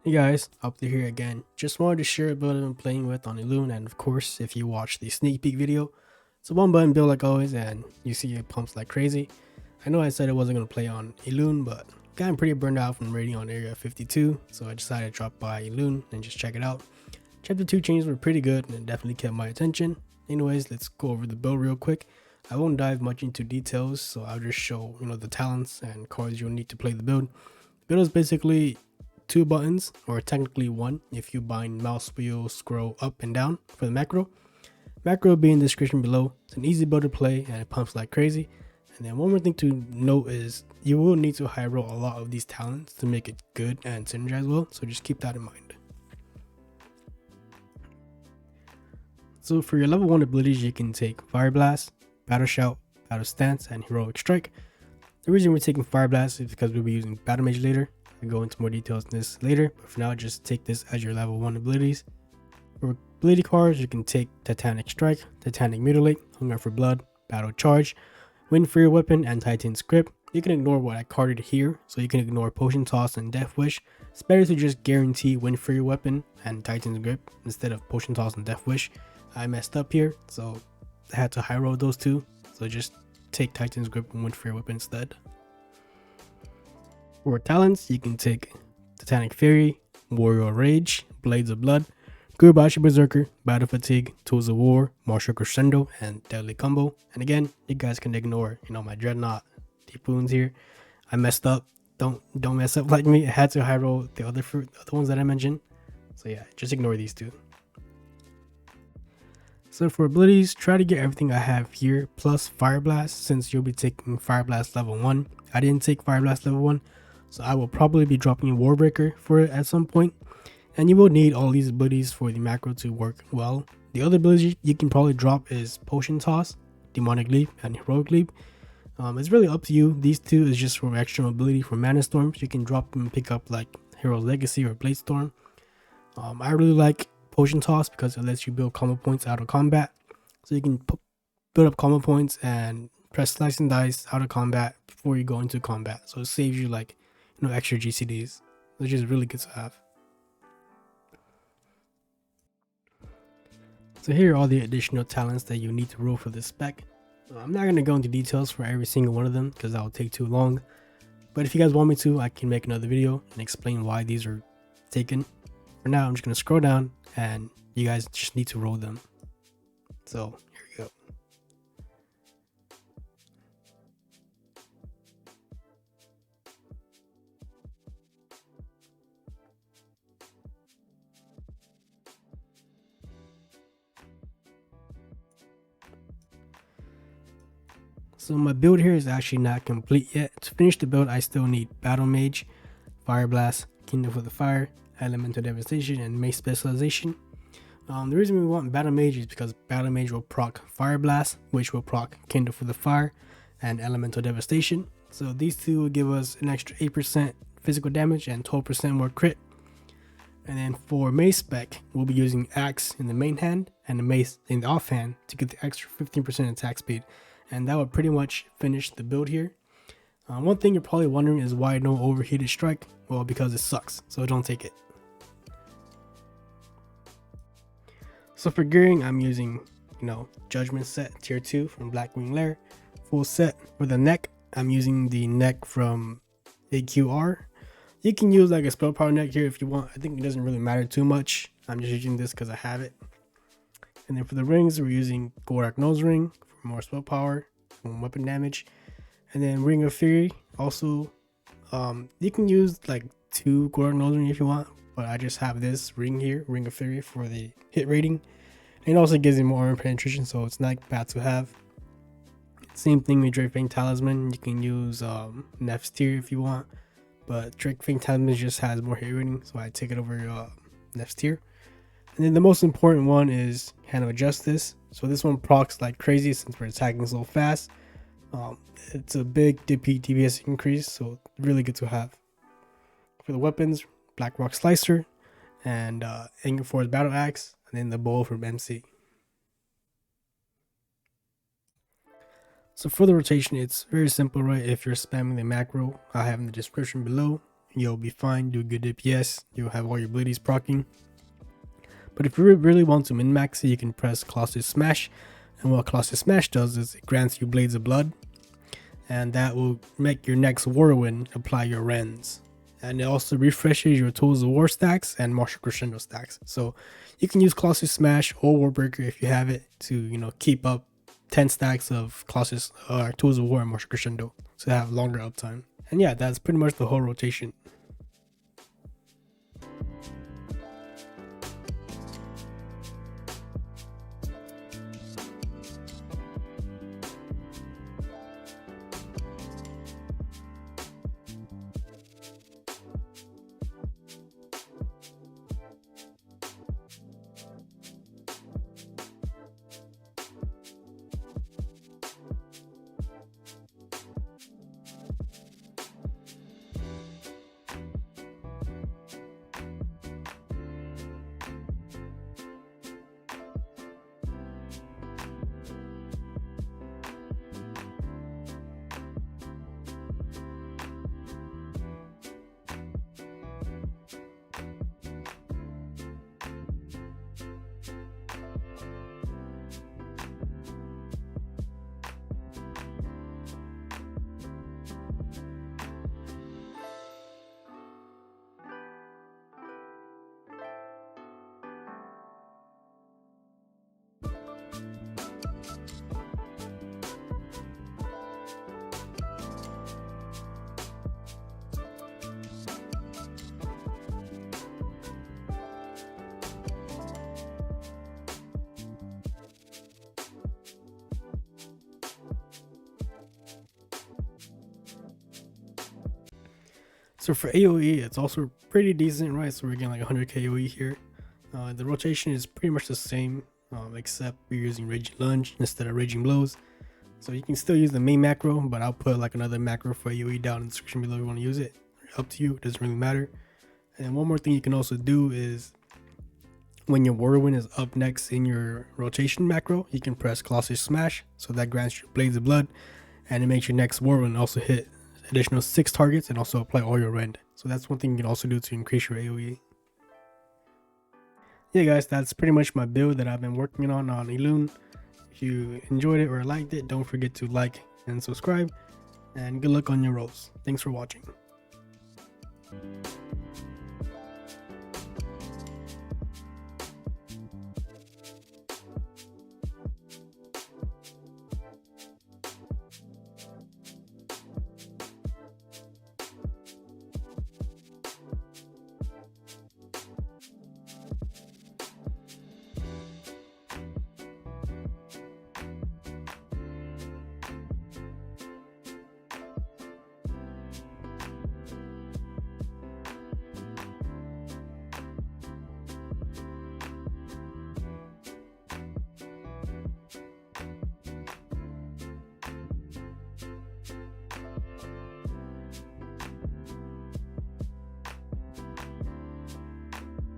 Hey guys, up to here again. Just wanted to share a build I've been playing with on ELUNE, and of course, if you watch the sneak peek video, it's a one button build like always, and you see it pumps like crazy. I know I said I wasn't going to play on ELUNE, but gotten pretty burned out from raiding on Area 52, so I decided to drop by ELUNE and just check it out. Chapter 2 changes were pretty good and it definitely kept my attention. Anyways, let's go over the build real quick. I won't dive much into details, so I'll just show the talents and cards you'll need to play the build. The build is basically two buttons, or technically one if you bind mouse wheel scroll up and down for the macro. Macro will be in the description below. It's an easy build to play and it pumps like crazy. And then one more thing to note is you will need to high roll a lot of these talents to make it good and synergize well, so just keep that in mind. So for your level 1 abilities, you can take Fire Blast, Battle Shout, Battle Stance, and Heroic Strike. The reason we're taking Fire Blast is because we'll be using BattleMage later. I'll go into more details on this later, but for now just take this as your level 1 abilities. For ability cards, you can take Titanic Strike, Titanic Mutilate, Hunger for Blood, Battle Charge, Wind for your weapon, and Titan's Grip. You can ignore what I carded here, so you can ignore Potion Toss and Death Wish. It's better to just guarantee Wind for your weapon and Titan's Grip instead of Potion Toss and Death Wish. I messed up here, so I had to high roll those two, so just take Titan's Grip and Wind for your weapon instead. For talents, you can take Titanic Fury, Warrior Rage, Blades of Blood, Gurubashi Berserker, Battle Fatigue, Tools of War, Martial Crescendo, and Deadly Combo. And again, you guys can ignore, my Dreadnought deep wounds here. I messed up. Don't mess up like me. I had to high roll the other ones that I mentioned. So yeah, just ignore these two. So for abilities, try to get everything I have here plus Fire Blast, since you'll be taking Fire Blast level 1. I didn't take Fire Blast level 1, so I will probably be dropping Warbreaker for it at some point. And you will need all these abilities for the macro to work well. The other abilities you can probably drop is Potion Toss, Demonic Leap, and Heroic Leap. It's really up to you. These two is just for extra mobility for Mana Storms. You can drop them and pick up like Hero's Legacy or Blade Storm. I really like Potion Toss because it lets you build combo points out of combat. So you can build up combo points and press slice and dice out of combat before you go into combat. So it saves you like extra GCDs, which is really good to have. So here are all the additional talents that you need to roll for this spec. I'm not going to go into details for every single one of them because that will take too long. But if you guys want me to, I can make another video and explain why these are taken. For now, I'm just going to scroll down and you guys just need to roll them. So here we go. So my build here is actually not complete yet. To finish the build, I still need BattleMage, Fire Blast, Kingdom for the Fire, Elemental Devastation, and Mace Specialization. The reason we want BattleMage is because BattleMage will proc Fire Blast, which will proc Kingdom for the Fire, and Elemental Devastation. So these two will give us an extra 8% physical damage and 12% more crit. And then for Mace spec, we'll be using Axe in the main hand and the Mace in the offhand to get the extra 15% attack speed. And that would pretty much finish the build here. One thing you're probably wondering is why no overheated strike. Well, because it sucks, so don't take it. So for gearing, I'm using, Judgment set tier 2 from Blackwing Lair. Full set for the neck, I'm using the neck from AQR. You can use like a spell power neck here if you want. I think it doesn't really matter too much. I'm just using this because I have it. And then for the rings, we're using Gorak Nose Ring for more spell power and weapon damage. And then Ring of Fury, also, you can use like 2 Gorak Nose Ring if you want, but I just have this ring here, Ring of Fury, for the hit rating. And it also gives you more armor penetration, so it's not bad to have. Same thing with Drake Fang Talisman. You can use Nef's tier if you want, but Drake Fang Talisman just has more hit rating, so I take it over Nef's tier. And then the most important one is Hand of Justice. So this one procs like crazy since we're attacking so fast. It's a big DPS increase, so really good to have. For the weapons, Black Rock Slicer and Anger Force Battle Axe, and then the bow from MC. So for the rotation, it's very simple, right? If you're spamming the macro I have in the description below, you'll be fine, do good DPS, you'll have all your abilities proccing. But if you really want to min-max it, you can press Colossus Smash, and what Colossus Smash does is it grants you Blades of Blood, and that will make your next whirlwind apply your rends. And it also refreshes your Tools of War stacks and Martial Crescendo stacks. So you can use Colossus Smash or Warbreaker if you have it to, you know, keep up 10 stacks of Colossus Tools of War and Martial Crescendo to have longer uptime. And yeah, that's pretty much the whole rotation. So for AoE, it's also pretty decent, right? So we're getting like 100 AoE here. The rotation is pretty much the same, except we're using Raging Lunge instead of Raging Blows. So you can still use the main macro, but I'll put like another macro for AoE down in the description below if you want to use it. Up to you, it doesn't really matter. And one more thing you can also do is when your whirlwind is up next in your rotation macro, you can press Colossus Smash, so that grants you Blades of Blood, and it makes your next whirlwind also hit additional 6 targets and also apply all your rend. So that's one thing you can also do to increase your AoE. Yeah guys, that's pretty much my build that I've been working on ELUNE. If you enjoyed it or liked it, don't forget to like and subscribe, and good luck on your rolls. Thanks for watching.